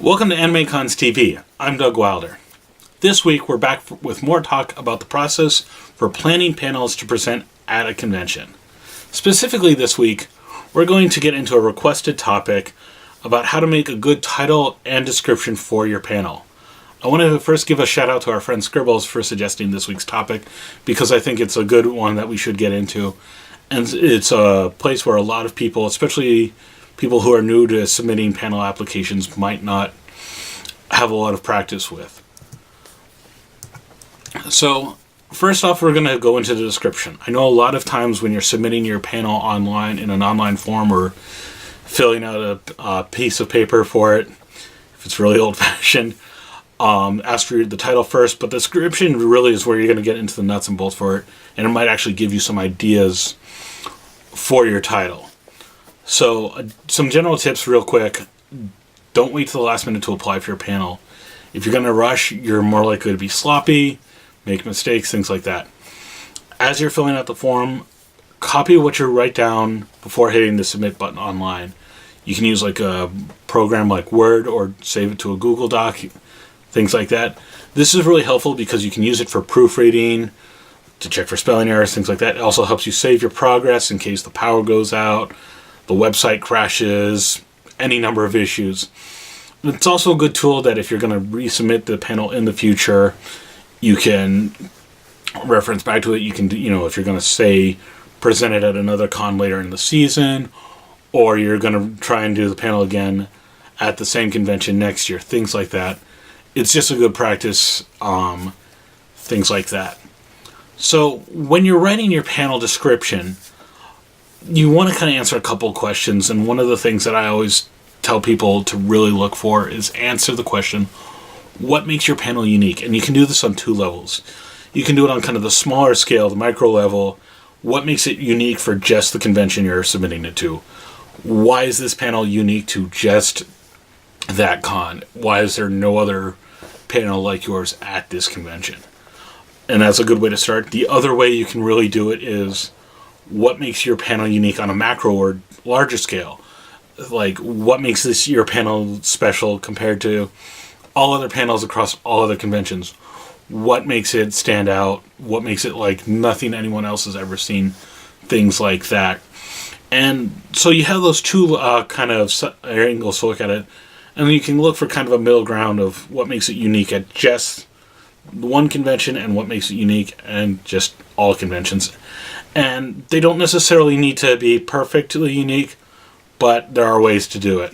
Welcome to AnimeCons TV. I'm Doug Wilder. This week we're back with more talk about the process for planning panels to present at a convention. Specifically this week, we're going to get into a requested topic about how to make a good title and description for your panel. I want to first give a shout out to our friend Scribbles for suggesting this week's topic because I think it's a good one that we should get into. And it's a place where a lot of people, especially people who are new to submitting panel applications, might not have a lot of practice with. So, first off, we're going to go into the description. I know a lot of times when you're submitting your panel online in an online form or filling out a piece of paper for it, if it's really old-fashioned, ask for the title first, but the description really is where you're going to get into the nuts and bolts for it, and it might actually give you some ideas for your title. So, some general tips real quick. Don't wait till the last minute to apply for your panel. If you're going to rush, you're more likely to be sloppy, make mistakes, things like that. As you're filling out the form, copy what you write down before hitting the submit button online. You can use like a program like Word or save it to a Google Doc, things like that. This is really helpful because you can use it for proofreading, to check for spelling errors, things like that. It also helps you save your progress in case the power goes out, the website crashes, any number of issues. It's also a good tool that if you're going to resubmit the panel in the future, you can reference back to it. You can, if you're going to say present it at another con later in the season, or you're going to try and do the panel again at the same convention next year, things like that. It's just a good practice, things like that. So when you're writing your panel description, you want to kind of answer a couple questions, and one of the things that I always tell people to really look for is answer the question, what makes your panel unique? And you can do this on two levels. You can do it on kind of the smaller scale, the micro level. What makes it unique for just the convention you're submitting it to? Why is this panel unique to just that con? Why is there no other panel like yours at this convention? And that's a good way to start. The other way you can really do it is, what makes your panel unique on a macro or larger scale? Like, what makes your panel special compared to all other panels across all other conventions? What makes it stand out? What makes it like nothing anyone else has ever seen? Things like that. And so you have those two kind of angles to look at it. And then you can look for kind of a middle ground of what makes it unique at just one convention and what makes it unique and just all conventions. And they don't necessarily need to be perfectly unique, but there are ways to do it.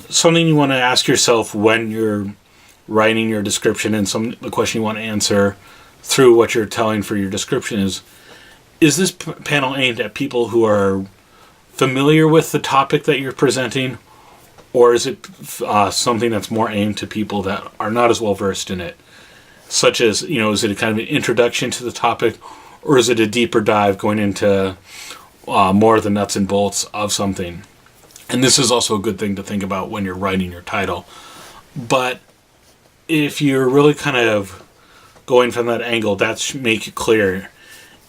Something you want to ask yourself when you're writing your description, and the question you want to answer through what you're telling for your description is this panel aimed at people who are familiar with the topic that you're presenting, or is it something that's more aimed to people that are not as well versed in it? Such as, is it a kind of an introduction to the topic, or is it a deeper dive going into more of the nuts and bolts of something? And this is also a good thing to think about when you're writing your title. But if you're really kind of going from that angle, that should make it clear.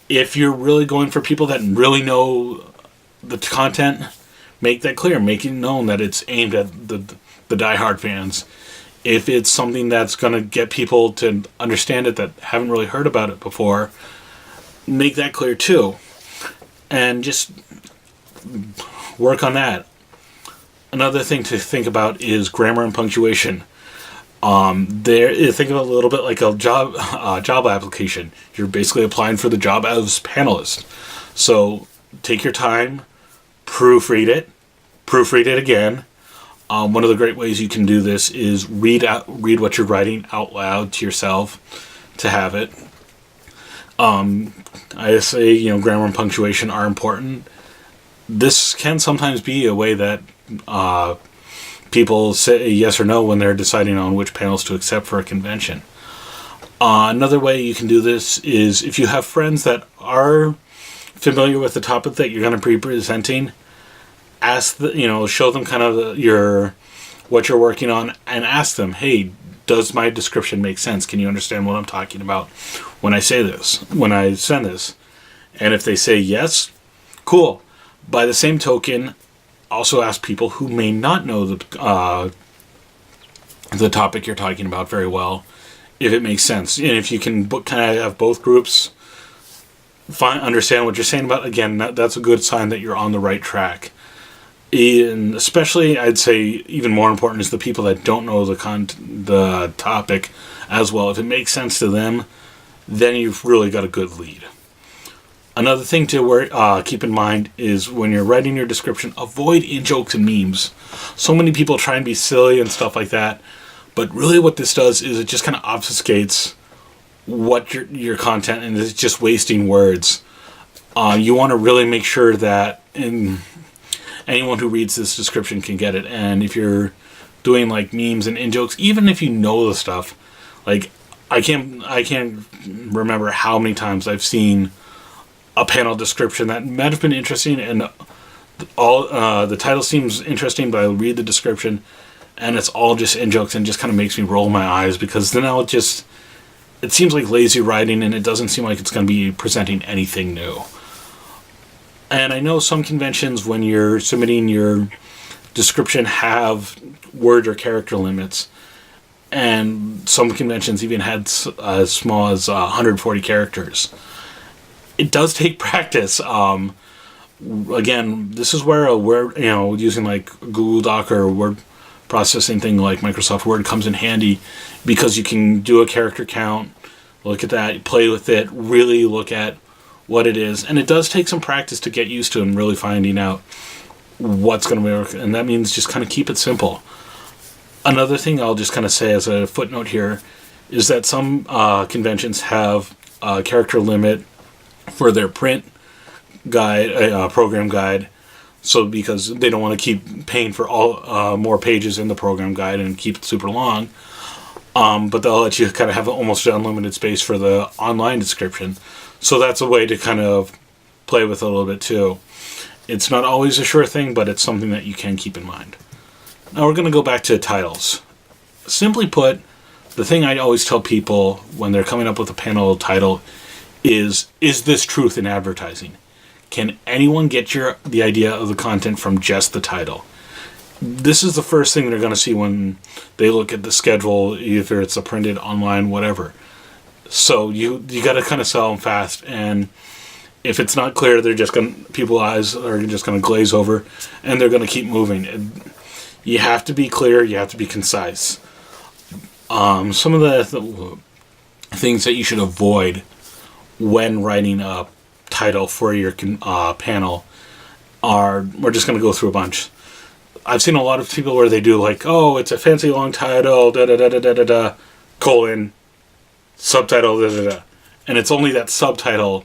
If you're really going for people that really know the content, make that clear. Make it known that it's aimed at the diehard fans. If it's something that's going to get people to understand it that haven't really heard about it before, make that clear too. And just work on that. Another thing to think about is grammar and punctuation. Think of it a little bit like a job application. You're basically applying for the job as panelist. So take your time, proofread it again. One of the great ways you can do this is read what you're writing out loud to yourself to have it. I say, grammar and punctuation are important. This can sometimes be a way that people say yes or no when they're deciding on which panels to accept for a convention. Another way you can do this is if you have friends that are familiar with the topic that you're going to be presenting, show them kind of what you're working on, and ask them, hey, does my description make sense? Can you understand what I'm talking about when I say this, when I send this? And if they say yes, cool. By the same token, also ask people who may not know the topic you're talking about very well, if it makes sense. And if you can kind of have both groups understand what you're saying about, again, that's a good sign that you're on the right track. And especially, I'd say, even more important is the people that don't know the topic as well. If it makes sense to them, then you've really got a good lead. Another thing to keep in mind is when you're writing your description, avoid in-jokes and memes. So many people try and be silly and stuff like that, but really what this does is it just kind of obfuscates what your content, and it's just wasting words. You want to really make sure that anyone who reads this description can get it. And if you're doing like memes and in-jokes, even if you know the stuff, like I can't remember how many times I've seen a panel description that might have been interesting, and all the title seems interesting, but I read the description and it's all just in-jokes, and just kind of makes me roll my eyes, because then it seems like lazy writing, and it doesn't seem like it's going to be presenting anything new. And I know some conventions, when you're submitting your description, have word or character limits, and some conventions even had as small as 140 characters. It does take practice. Again, this is where a word, using like Google Doc or word processing thing like Microsoft Word comes in handy, because you can do a character count, look at that, play with it, really look at what it is. And it does take some practice to get used to and really finding out what's going to work. And that means just kind of keep it simple. Another thing I'll just kind of say as a footnote here is that some conventions have a character limit for their print guide, program guide. So because they don't want to keep paying for all more pages in the program guide and keep it super long, but they'll let you kind of have almost unlimited space for the online description. So that's a way to kind of play with it a little bit too. It's not always a sure thing, but it's something that you can keep in mind. Now we're going to go back to titles. Simply put, the thing I always tell people when they're coming up with a panel title is this truth in advertising? Can anyone get the idea of the content from just the title? This is the first thing they're going to see when they look at the schedule, either it's a printed, online, whatever. So you got to kind of sell them fast, and if it's not clear, people's eyes are just going to glaze over, and they're going to keep moving. You have to be clear. You have to be concise. Some of the things that you should avoid when writing a title for your panel we're just going to go through a bunch. I've seen a lot of people where they do like, oh, it's a fancy long title, colon, subtitle, and it's only that subtitle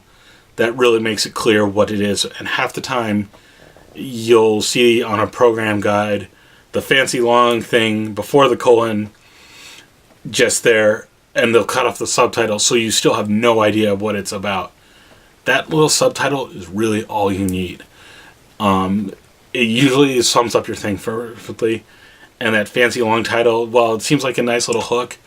that really makes it clear what it is. And half the time you'll see on a program guide the fancy long thing before the colon just there, and they'll cut off the subtitle, so you still have no idea what it's about. That little subtitle is really all you need. It usually sums up your thing perfectly. And that fancy long title, while it seems like a nice little hook,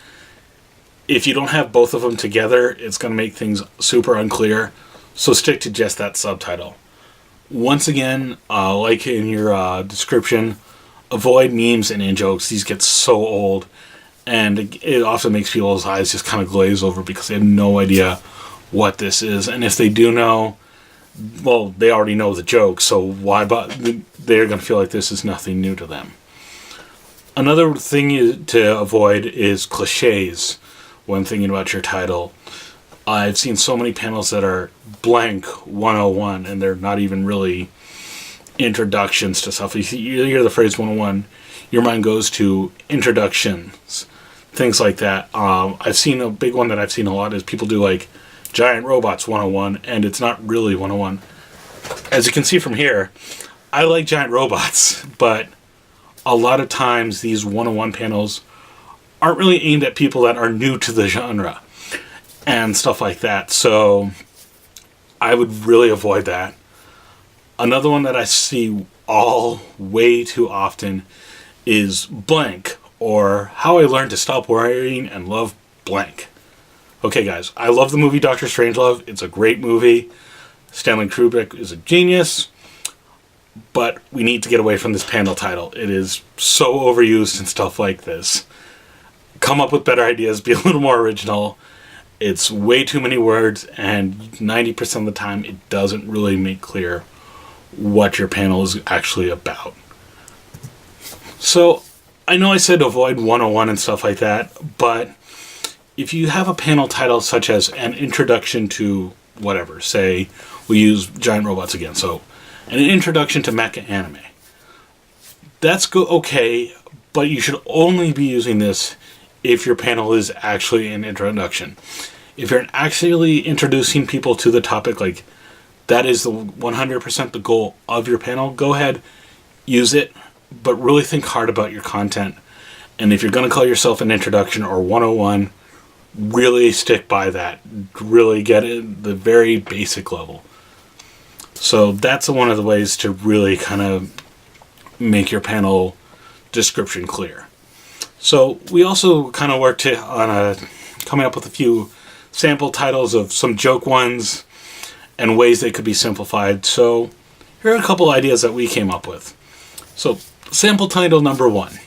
if you don't have both of them together, it's going to make things super unclear. So stick to just that subtitle. Once again, like in your description, avoid memes and in-jokes. These get so old. And it often makes people's eyes just kind of glaze over because they have no idea what this is. And if they do know, well, they already know the joke, so why? But they're going to feel like this is nothing new to them. Another thing to avoid is cliches when thinking about your title. I've seen so many panels that are blank 101, and they're not even really introductions to stuff. If you hear the phrase 101, your mind goes to introductions, things like that. I've seen a big one that I've seen a lot is people do like Giant Robots 101, and it's not really 101. As you can see from here, I like giant robots, but a lot of times these 101 panels aren't really aimed at people that are new to the genre and stuff like that. So I would really avoid that. Another one that I see way too often is blank, or how I learned to stop worrying and love blank. Okay, guys, I love the movie Dr. Strangelove. It's a great movie. Stanley Kubrick is a genius. but we need to get away from this panel title. It is so overused and stuff like this. Come up with better ideas, be a little more original. It's way too many words, and 90% of the time it doesn't really make clear what your panel is actually about. So, I know I said avoid 101 and stuff like that, but if you have a panel title such as an introduction to whatever, say we use giant robots again, so an introduction to mecha anime. That's okay, but you should only be using this if your panel is actually an introduction. If you're actually introducing people to the topic, like that is the 100% the goal of your panel, go ahead, use it, but really think hard about your content. And if you're going to call yourself an introduction or 101, really stick by that. Really get it the very basic level. So that's one of the ways to really kind of make your panel description clear. So we also kind of worked on coming up with a few sample titles of some joke ones and ways they could be simplified. So here are a couple ideas that we came up with. So sample title number 1.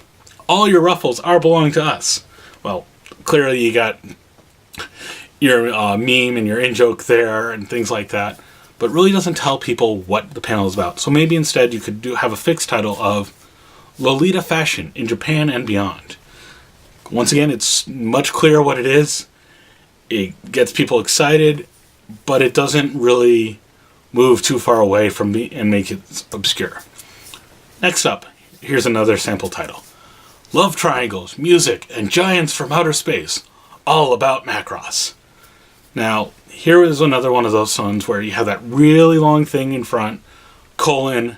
All your ruffles are belong to us. Well, clearly you got your meme and your in-joke there and things like that, but really doesn't tell people what the panel is about. So maybe instead you could have a fixed title of Lolita Fashion in Japan and Beyond. Once again, it's much clearer what it is. It gets people excited, but it doesn't really move too far away from and make it obscure. Next up, here's another sample title. Love triangles, music, and giants from outer space. All about Macross. Now, here is another one of those ones where you have that really long thing in front, colon,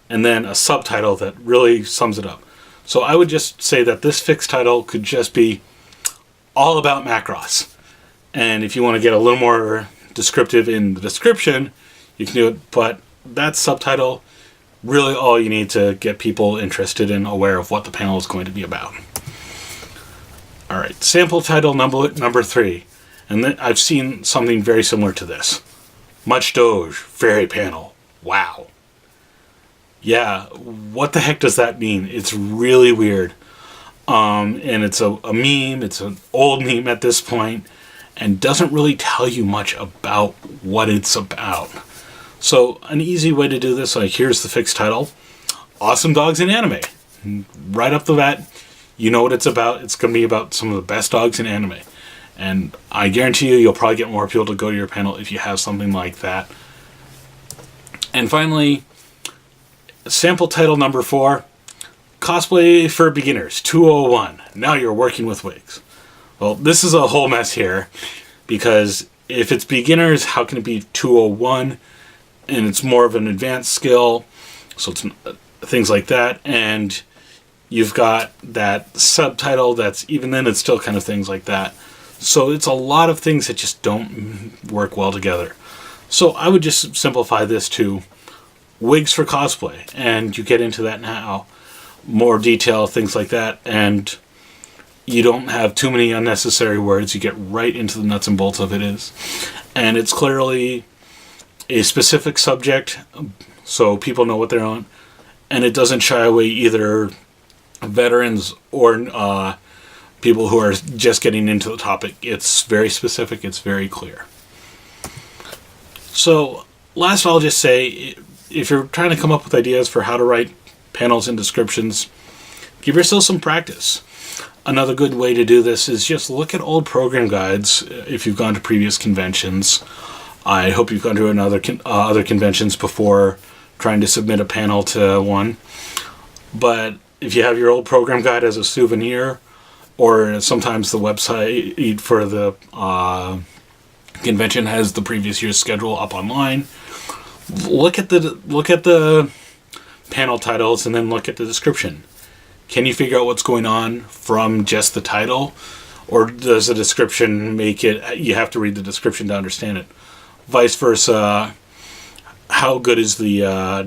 and then a subtitle that really sums it up. So I would just say that this fixed title could just be all about Macross. And if you want to get a little more descriptive in the description, you can do it. But that subtitle, really all you need to get people interested and aware of what the panel is going to be about. Alright, sample title number 3. And then I've seen something very similar to this. Much Doge, fairy panel. Wow. Yeah, what the heck does that mean? It's really weird. And it's a meme, it's an old meme at this point, and doesn't really tell you much about what it's about. So, an easy way to do this, like here's the fixed title. Awesome Dogs in Anime. Right up the bat, you know what it's about. It's going to be about some of the best dogs in anime. And I guarantee you'll probably get more people to go to your panel if you have something like that. And finally, sample title number 4, Cosplay for Beginners 201. Now you're working with wigs. Well, this is a whole mess here, because if it's beginners, how can it be 201? And it's more of an advanced skill, so it's things like that. And you've got that subtitle that's, even then, it's still kind of things like that. So it's a lot of things that just don't work well together. So I would just simplify this to wigs for cosplay, and you get into that now, more detail, things like that, and you don't have too many unnecessary words. You get right into the nuts and bolts of it is. And it's clearly a specific subject, so people know what they're on, and it doesn't shy away either veterans or people who are just getting into the topic. It's very specific, it's very clear. So, last I'll just say, if you're trying to come up with ideas for how to write panels and descriptions, give yourself some practice. Another good way to do this is just look at old program guides if you've gone to previous conventions. I hope you've gone to other conventions before trying to submit a panel to one. But if you have your old program guide as a souvenir, or sometimes the website for the convention has the previous year's schedule up online, look at the panel titles and then look at the description. Can you figure out what's going on from just the title, or does the description make it, you have to read the description to understand it? Vice versa, how good is the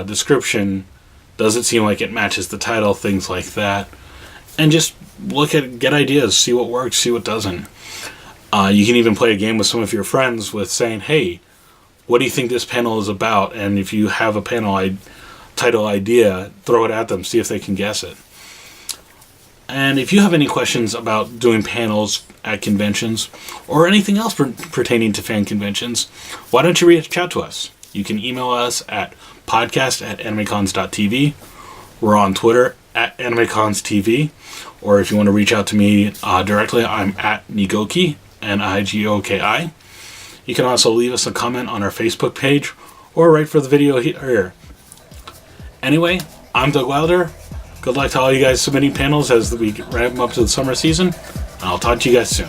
description? Does it seem like it matches the title? Things like that. And just get ideas, see what works, see what doesn't. You can even play a game with some of your friends with saying, hey, what do you think this panel is about? And if you have a panel title idea, throw it at them, see if they can guess it. And if you have any questions about doing panels at conventions or anything else pertaining to fan conventions, why don't you reach out to us? You can email us at podcast@animecons.tv. We're on Twitter at AnimeConsTV. Or if you want to reach out to me directly, I'm at Nigoki, Nigoki. You can also leave us a comment on our Facebook page or write for the video here. Anyway, I'm Doug Wilder. Good luck to all you guys submitting panels as we ramp up to the summer season. I'll talk to you guys soon.